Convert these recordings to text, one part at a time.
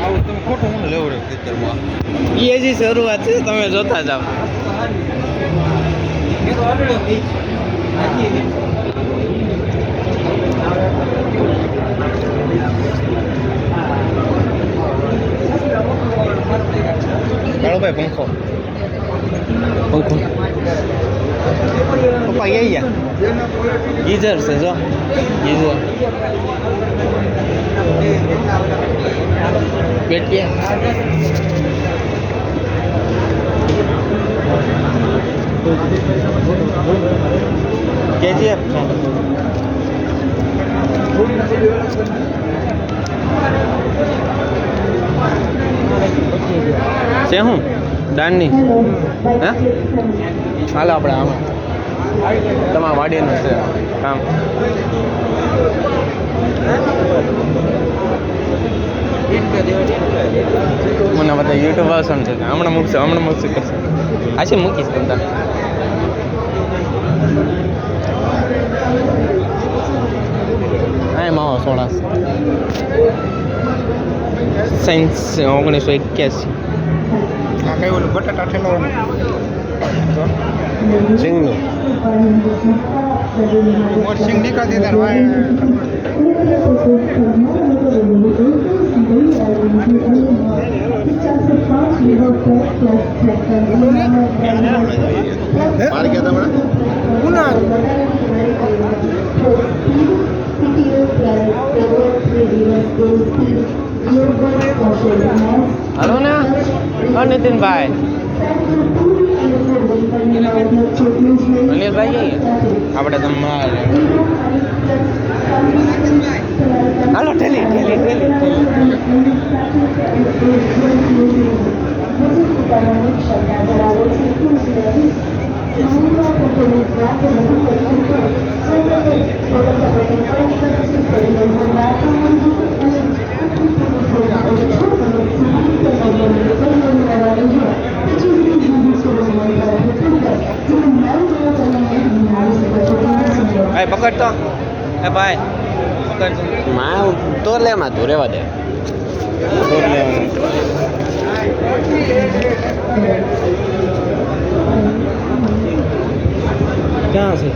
આવું તમે ખોટું મને લેવું રે પિક્ચરમાં એ હજી શરૂઆત છે, તમે જોતા જાઓ. ચાલો ભાઈ પંખો પપ્પા ગયા ગીઝર છે જો ગીઝર પેટિયા KGF છે હું દાનની હે હાલો આપણે આમાં તમારા વાડીનું છે કામ. મને બધા યુટ્યુબ આવશે છે હમણાં મૂકશે કરશે આછી મૂકીશ તમને. હા એમાં સોળા સાયન્સ 1981. આ કઈ ઓલું બટાટા ઠેલવાનું સિંગનું મોટ સિંગ નીકળતી તાર વાય માર ગયા તમે પુના હાલો ને નીતિનભાઈ અનિલભાઈ આપણે તમે હાલો ઠેલી ભાઈ પકડતો એ ભાઈ પકડ માં તો લે માં તું રેવા દે તો લે ક્યાં છે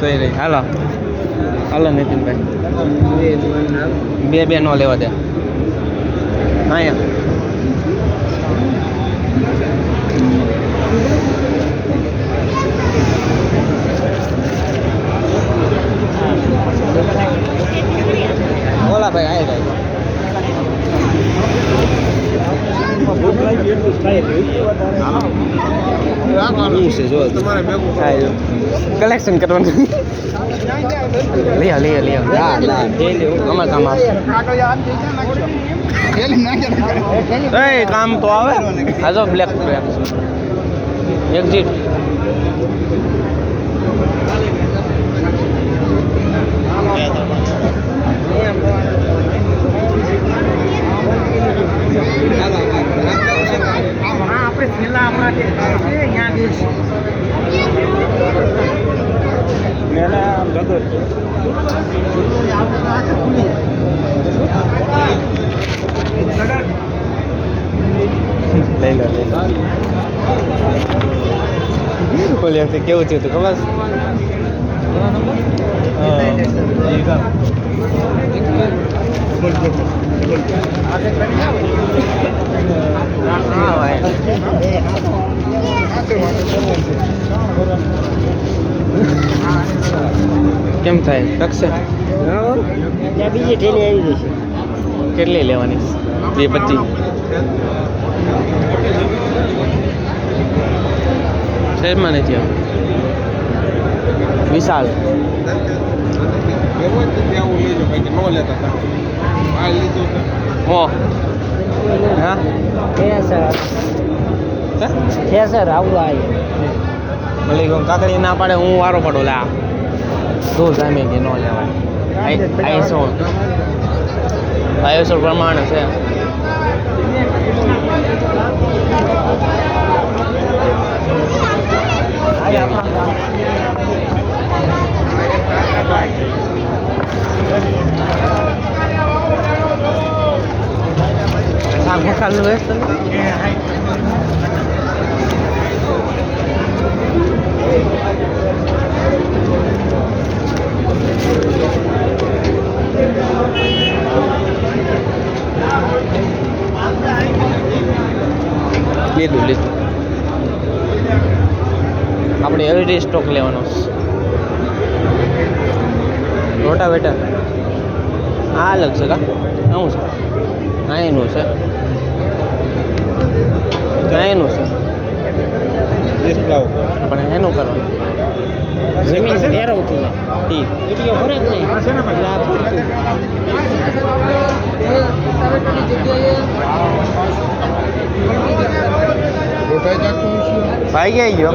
તો એ રહી હાલો નીતિનભાઈ બે નો લેવા દે અહીંયા ઓલા ભાઈ કલેક્શન કરવાનું લે અમારે કામ આવશે કામ તો આવે હાજો બ્લેક એક્ઝિટ લઈ લો ઓલી વખતે કેવું થયું હતું ખબર કેમ થાય શકશે ત્યાં બીજી ઠેલી આવી જશે. કેટલી લેવાની 225 શહેરમાં નથી આવ્યું વિશાલ હા સર આવડું આવી મળી ગયો કાકડી ના પાડે હું વારો પડો લા તો જામે કે ન લેવાય આઈએસઓ પ્રમાણે છે. મકાન લેસ તો લીધું આપણે એવરેજ સ્ટોક લેવાનો છે રોટાવેટર આ અલગ છે કા શું છે આ એનું છે આ એનું છે આપણે એનું કરવાનું જમીન ફેરવતી ઈ એટલો ફરક નહીં એટલે આ પૂરતું. ભાઈ ગયા ગયો